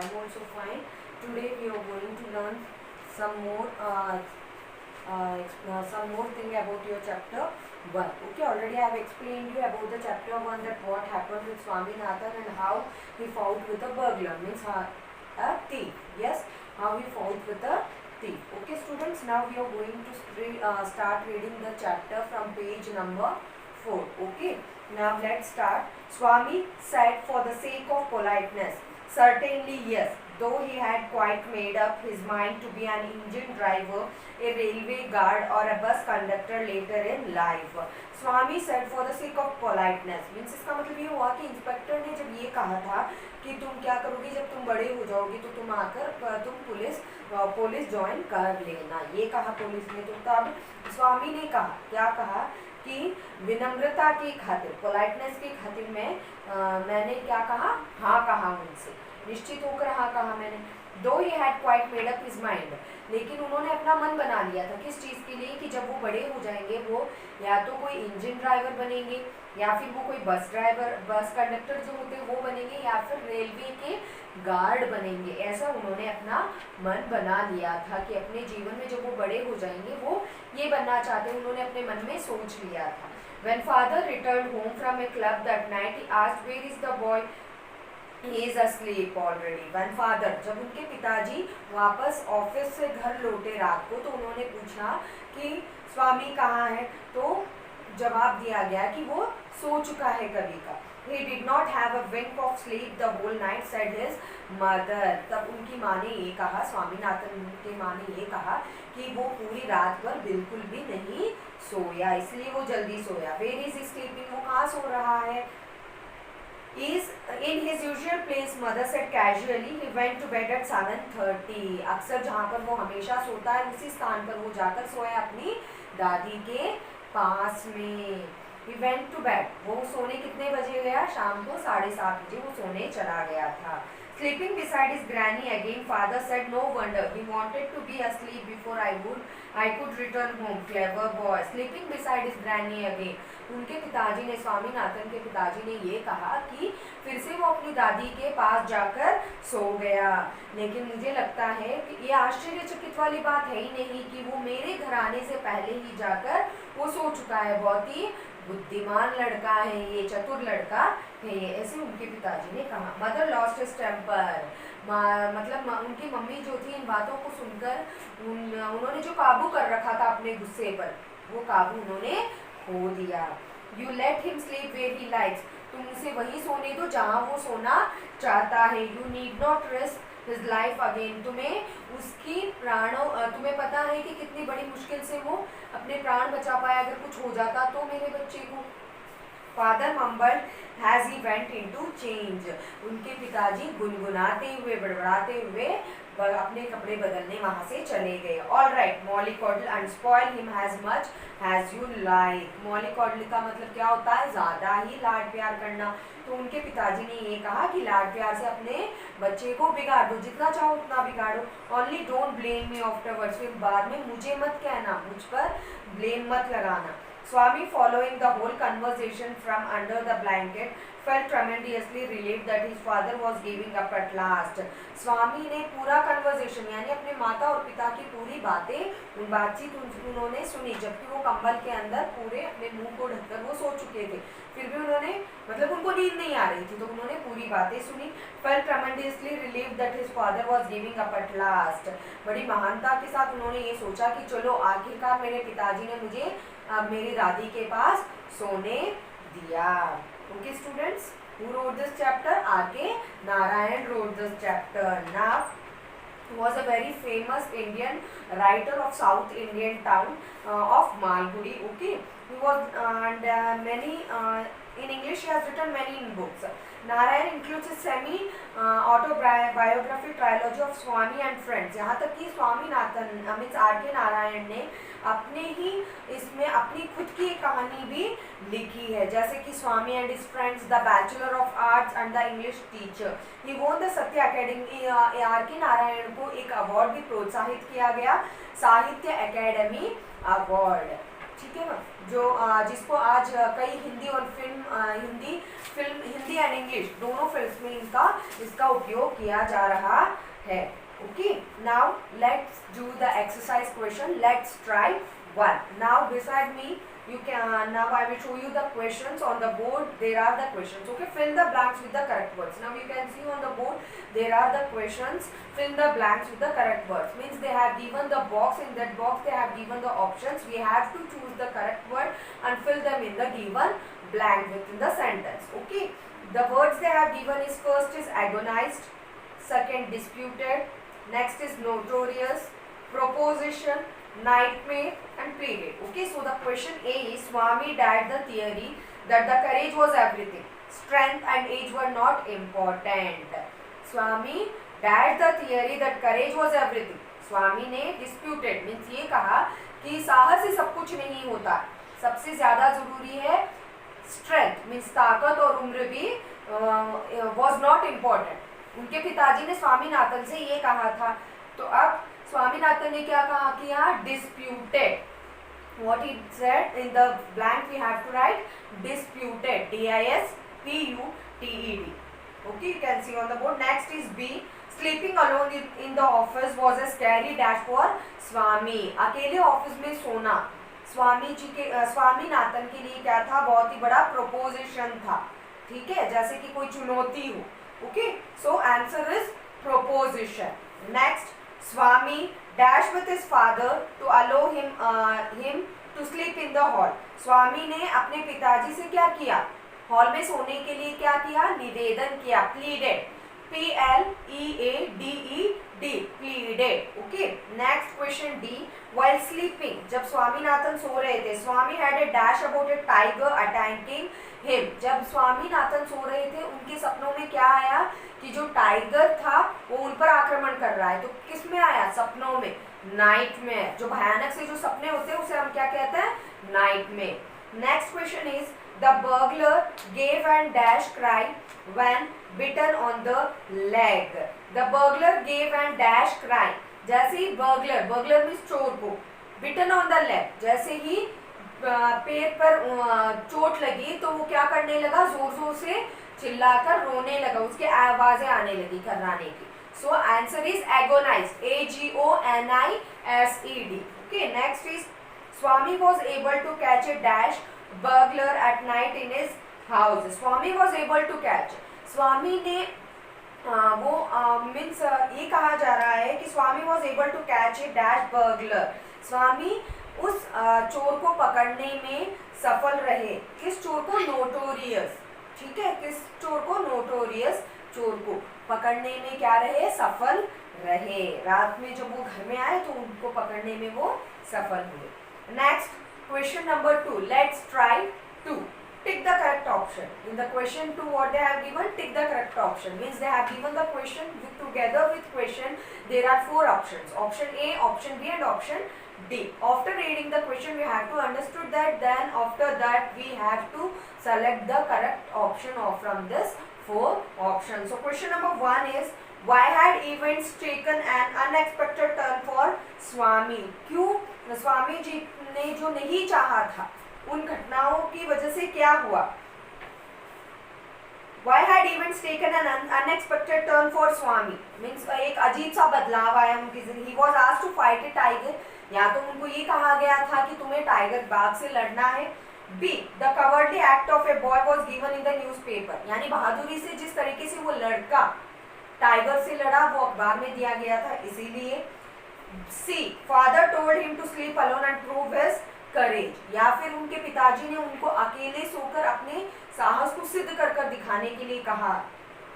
I'm also fine. Today we are going to learn some more some more thing about your chapter 1. Okay, already I have explained you about the chapter 1, that what happened with Swaminathan and how he fought with a burglar, means a thief. Yes, how he fought with a thief. Okay students, now we are going to start reading the chapter from page number 4. Okay, now let's start. Swami said, for the sake of politeness, certainly yes, though he had quite made up his mind to be an engine driver, a railway guard or a bus conductor later in life. Swami said, for the sake of politeness, means इसका मतलब ये हुआ कि inspector ने जब ये कहा था कि तुम क्या करोगे जब तुम बड़े हो जाओगे तो तुम आकर तुम पुलिस ज्वाइन कर लेना, ये कहा पुलिस ने। तो तब स्वामी ने कहा, क्या कहा कि विनम्रता की खातिर, पोलाइटनेस की खातिर मैंने क्या कहा, हाँ कहा उनसे, निश्चित होकर हाँ कहा मैंने। दो he had quite made up his mind, लेकिन उन्होंने अपना मन बना लिया था किस चीज़ के लिए, कि जब वो बड़े हो जाएंगे वो या तो कोई इंजन ड्राइवर बनेंगे या फिर वो कोई बस कंडक्टर जो होते हैं वो बनेंगे या फिर रेलवे के गार्ड बनेंगे। ऐसा उन्होंने अपना मन बना लिया था कि अपने जीवन में जब वो बड़े हो जाएंगे वो ये बनना चाहते हैं, उन्होंने अपने मन में सोच लिया था। When father returned home from a club that night, he asked, where is the boy? He is asleep already. When father, जब उनके पिताजी वापस ऑफिस से घर लौटे रात को, तो उन्होंने पूछा कि स्वामी कहाँ है, तो जवाब दिया गया कि वो सो चुका है कभी का। He did not have a wink of sleep the whole night, said his mother. तब उनकी माँ ने ये कहा, स्वामीनाथन की माँ ने ये कहा कि वो पूरी रात भर बिल्कुल भी नहीं सोया, इसलिए वो जल्दी सोया। Where is he sleeping? वो कहाँ सो रहा है? Is in his usual place, mother said casually. He went to bed at 7:30. अक्सर जहाँ पर वो हमेशा सोता है उसी स्थान पर वो जाकर सोया अपनी दादी के पास में। He went to bed. वो सोने कितने बजे गया? शाम को 7:30 बजे वो सोने चला गया था। Sleeping beside his granny again, father said, no wonder he wanted to be asleep before I could return home. Clever boy. Sleeping beside his granny again. उनके पिताजी ने, स्वामीनाथन के पिताजी ने ये कहा कि फिर से वो अपनी दादी के पास जाकर सो गया। लेकिन मुझे लगता है कि ये आश्चर्यचकित वाली बात है ही नहीं कि वो मेरे घर आने से पहले ही जाकर वो सो चुका है। बहुत ही बुद्धिमान लड़का है ये, चतुर लड़का है ये, ऐसे उनके पिताजी ने कहा। मदर लॉस्ट हिज टेम्पर, मतलब उनकी मम्मी जो थी इन बातों को सुनकर उन्होंने जो काबू कर रखा था अपने गुस्से पर, वो काबू उन्होंने खो दिया। You let him sleep where he likes, तुम उसे वही सोने दो जहाँ वो सोना चाहता है। You need not risk his life again, तुम्हें पता है कि कितनी बड़ी मुश्किल से वो अपने प्राण बचा पाया, अगर कुछ हो जाता तो मेरे बच्चे को। Father mumbled has he went into change, उनके पिताजी गुनगुनाते हुए बड़बड़ाते हुए अपने कपड़े बदलने वहां से चले गए। All right mollycoddle and spoil him has much has you like, mollycoddle का मतलब क्या होता है, ज़्यादा ही लाड प्यार करना। तो उनके पिताजी ने ये कहा कि लाड प्यार से अपने बच्चे को बिगाड़ दो, जितना चाहो उतना बिगाड़ो। Only don't blame me afterwards, फिर बाद में मुझे मत कहना, मुझ पर ब्लेम मत लगाना। Swami, following the whole conversation from under the blanket, felt tremendously relieved that his father was giving up at last. स्वामी ने पूरा कन्वर्सेशन यानी अपने माता और पिता की पूरी बातचीत उन्होंने सुनी, जबकि वो कंबल के अंदर पूरे अपने मुंह को ढककर वो सो चुके थे। फिर भी उन्होंने, मतलब उनको नींद नहीं आ रही थी, तो उन्होंने पूरी बातें सुनी। Felt tremendously relieved that his father was giving up at last. बड़ी महानता के साथ उन्होंने ये सोचा कि चलो आखिरकार मेरे पिताजी ने मुझे अब मेरी दादी के पास सोने दिया। Okay students, who wrote this chapter? R.K. Narayan wrote this chapter. Now was a very famous Indian writer of South Indian town of Malgudi. Okay, he was and many in English he has written many books. Narayan includes a semi autobiography trilogy of Swami and Friends. यहाँ तक कि Swaminathan means R.K. Narayan ने अपने ही इसमें अपनी खुद की एक कहानी भी लिखी है, जैसे कि Swami and his friends, the bachelor of arts and the English teacher. He won the सत्य अकेडमी, R.K. नारायण को एक अवार्ड भी प्रोत्साहित किया गया, साहित्य अकेडमी अवार्ड। ठीक है ना, जो जिसको आज कई हिंदी और हिंदी एंड इंग्लिश दोनों फिल्म्स में इसका उपयोग किया जा रहा है. Okay, now let's do the exercise question. Let's try one. Now beside me you can now I will show you the questions on the board. There are the questions. Okay, fill the blanks with the correct words. Now you can see on the board there are the questions. Fill the blanks with the correct words. Means they have given the box. In that box they have given the options. We have to choose the correct word and fill them in the given blank within the sentence. Okay, the words they have given is, first is agonized, second disputed, next is notorious, proposition, nightmare and pleaded. Okay, so the question A is, Swami died the theory that the courage was everything, strength and age were not important. Swami died the theory that courage was everything. स्वामी ने disputed means ये कहा कि साहस ही सब कुछ नहीं होता, सबसे ज्यादा जरूरी है strength means ताकत, और उम्र भी was not important. उनके पिताजी ने स्वामीनाथन से ये कहा था. तो अब स्वामीनाथन ने क्या कहा कि यहाँ disputed. What he said in the blank we have to write disputed. D-I-S-P-U-T-E-D. Okay, you can see on the board. Next is B. Sleeping alone in the office was a scary dash for Swami. अकेले office में सोना स्वामीनाथन के लिए क्या था, बहुत ही बड़ा proposition था. ठीक है, जैसे कि कोई चुनौती हो. Okay, so answer is proposition. Next, Swami dash with his father to allow him to sleep in the hall. स्वामी ने अपने पिताजी से क्या किया, हॉल में सोने के लिए क्या किया, निवेदन किया. Pleaded. P-L-E-A-D-E-D. Pleaded. Okay. Next question D. While sleeping, जब स्वामीनाथन सो रहे थे, स्वामी had a dash about a tiger attacking him. जब स्वामीनाथन सो रहे थे, उनके सपनों में क्या आया कि जो टाइगर था वो उन पर आक्रमण कर रहा है. तो किस में आया, सपनों में, नाइट में. जो भयानक से जो सपने होते हैं उसे हम क्या कहते हैं, नाइट में. Next question is, the burglar gave and dash cry when bitten on the leg. The burglar gave and dash cry. जैसे ही बर्गलर मीन्स चोर को, बिटन ऑन द लेग, जैसे ही पैर पर चोट लगी तो वो क्या करने लगा, जोर जोर से चिल्लाकर रोने लगा, उसकी आवाजें आने लगी कराने की. So answer is agonised. A-G-O-N-I-S-E-D. Okay, next is, Swami was able to catch a dash burglar at night in his house. Swami was able to catch. Swami ने मीन्स ये कहा जा रहा है कि Swami was able to catch a dash burglar. Swami उस चोर को पकड़ने में सफल रहे. किस चोर को, नोटोरियस. ठीक है, किस चोर को, नोटोरियस चोर को पकड़ने में क्या रहे, सफल रहे. रात में जब वो घर में आए तो उनको पकड़ने में वो सफल हुए. Next question number 2. Let's try 2. Tick the correct option. In the question 2 what they have given, tick the correct option. Means they have given the question together with question. There are 4 options. Option A, option B and option D. After reading the question we have to understood that, then after that we have to select the correct option from this 4 options. So question number 1 is, why had events taken an unexpected turn for Swami? क्यों स्वामी जी ने जो नहीं चाहा था उन घटनाओं की वजह से क्या हुआ. Why had events taken an unexpected turn for Swami? Means एक अजीब सा बदलाव आया उनकी जिंदगी. He was asked to fight a tiger. या तो उनको ये कहा गया था कि तुम्हें टाइगर बाघ से लड़ना है. B. The cowardly act of a boy was given in the newspaper. यानी बहादुरी से जिस तरीके से वो लड़का टाइगर से लड़ा वो अखबार में दिया गया था, इसीलिए. C. Father told him to sleep alone and prove his courage. या फिर उनके पिताजी ने उनको अकेले सोकर अपने साहस को सिद्ध कर दिखाने के लिए कहा,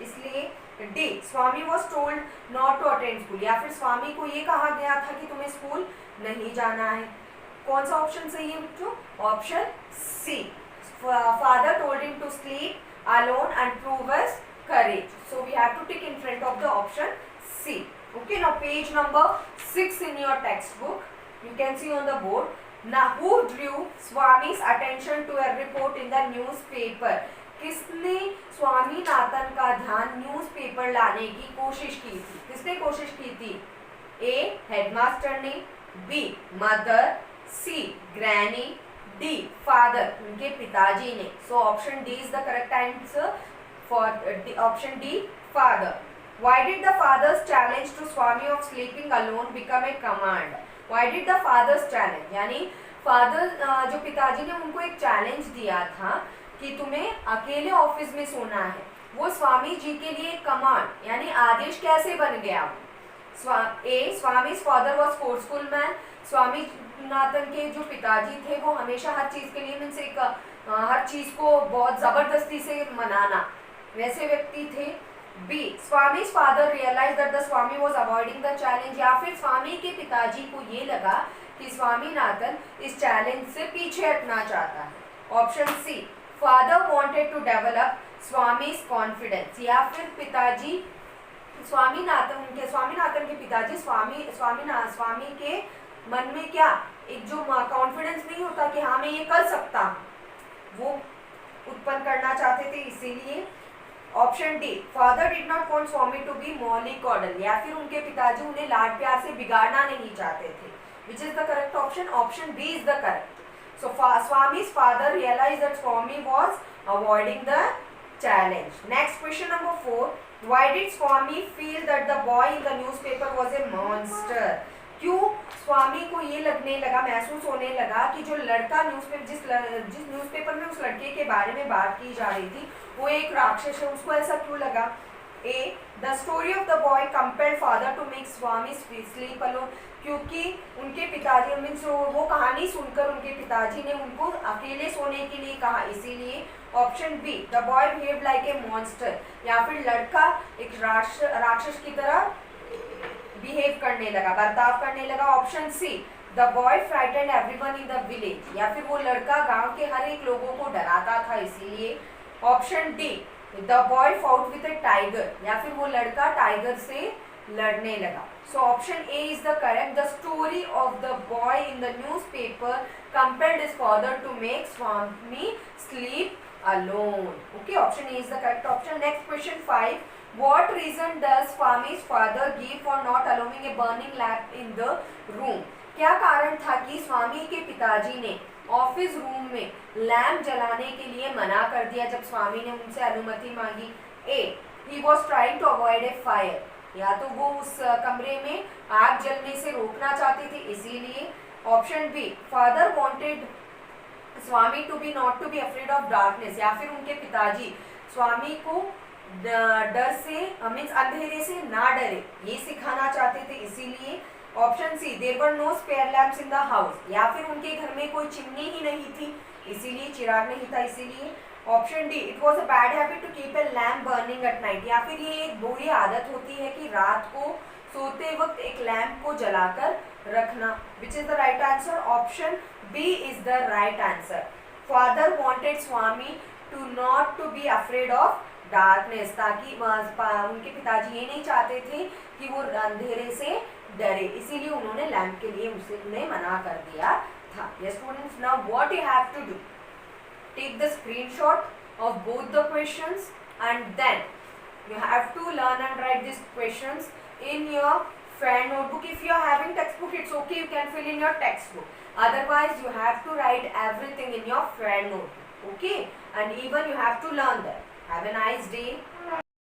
इसलिए. D. Swami was told not to attend school. या फिर स्वामी को ये कहा गया था कि तुम्हें स्कूल नहीं जाना है. कौन सा ऑप्शन सही है बच्चों, option C. Father told him to sleep alone and prove his courage. So we have to tick in front of the option C. Okay, now page number 6 in your textbook. You can see on the board. Now who drew Swami's attention to a report in the newspaper? किसने स्वामीनाथन का ध्यान newspaper लाने की कोशिश की थी, किसने कोशिश की थी. A. हेडमास्टर ने. B. Mother. C. Granny. D father, उनके पिताजी ने. So option D is the correct answer for option D father. Why did the father's challenge to Swami of sleeping alone become a command? Why did the father's challenge, यानी father जो पिताजी ने उनको एक challenge दिया था कि तुम्हें अकेले ऑफिस में सोना है, वो स्वामी जी के लिए कमांड यानी आदेश कैसे बन गया? स्वामी's father was forceful man. Swaminathan के जो पिताजी थे वो हमेशा हर चीज के लिए मीन्स एक हर चीज को बहुत जबरदस्ती से मनाना वैसे व्यक्ति थे. B Swami's father realized that the Swami was avoiding the challenge, या फिर स्वामी के पिताजी को ये लगा कि स्वामीनाथन इस चैलेंज से पीछे हटना चाहता है. Option C father wanted to develop Swami's confidence, या फिर पिताजी स्वामीनाथन के पिताजी स्वामी के मन में क्या एक जो कॉन्फिडेंस नहीं होता कि हाँ मैं ये कर सकता हूँ, वो उत्पन्न करना चाहते थे. इसीलिए option D father did not want Swami to be mollycoddled, या फिर उनके पिताजी उन्हें लाड प्यार से बिगाड़ना नहीं चाहते थे. Which is the correct option? Option B is the correct. So Swami's father realized that Swami was avoiding the challenge. Next question number 4. Why did Swami feel that the boy in the newspaper was a monster? क्यों स्वामी को ये लगने लगा, महसूस होने लगा कि जो लड़का जिस न्यूज़पेपर में उस लड़के के बारे में बात की जा रही थी वो एक राक्षस है, उसको ऐसा क्यों लगा? A the story of the boy compelled father to make Swami sleep alone, क्योंकि उनके पिताजी मीन्स वो कहानी सुनकर उनके पिताजी ने उनको अकेले सोने के लिए कहा, इसीलिए. Option be the boy behaved like a monster, या फिर लड़का एक राक्षस की तरह बिहेव करने लगा, बर्ताव करने लगा. Option see the boy frightened everyone in the village, या फिर वो लड़का गांव के हर एक लोगों को डराता था, इसीलिए. Option D the boy fought with a tiger, या फिर वो लड़का टाइगर से लड़ने लगा. So option A is the correct. The story of the boy in the newspaper compelled his father to make Swami sleep alone. Okay, option A is the correct option. Next question 5. What reason does Swami's father give for not allowing a burning lamp in the room? क्या कारण था कि स्वामी के पिताजी ने office room में lamp जलाने के लिए मना कर दिया जब स्वामी ने उनसे अनुमति मांगी? A he was trying to avoid a fire, या तो वो उस कमरे में आग जलने से रोकना चाहते थे, इसीलिए. Option B father wanted Swami to be not to be afraid of darkness, या फिर उनके पिताजी स्वामी को डर से मीन्स अंधेरे से ना डरे ये सिखाना चाहते थे, इसीलिए. Option C there were no spare lamps in the house, या फिर उनके घर में कोई चिमनी ही नहीं थी, इसीलिए चिराग नहीं था, इसीलिए. Option D it was a bad habit to keep a lamp burning at night, या फिर ये एक बुरी आदत होती है कि रात को सोते वक्त एक लैम्प को जलाकर रखना. Which is the right answer? Option B is the right answer. Father wanted Swami to not to be afraid of darkness, ताकि उनके पिताजी ये नहीं चाहते थे कि वो अंधेरे से डरे, इसीलिए उन्होंने लैम्प के लिए उन्हें मना कर दिया था. Yes students, now what you have to do, take the screenshot of both the questions and then you have to learn and write these questions in your fan notebook. If you are having textbook, it's okay, you can fill in your textbook. Otherwise you have to write everything in your fan notebook, okay, and even you have to learn that. Have a nice day.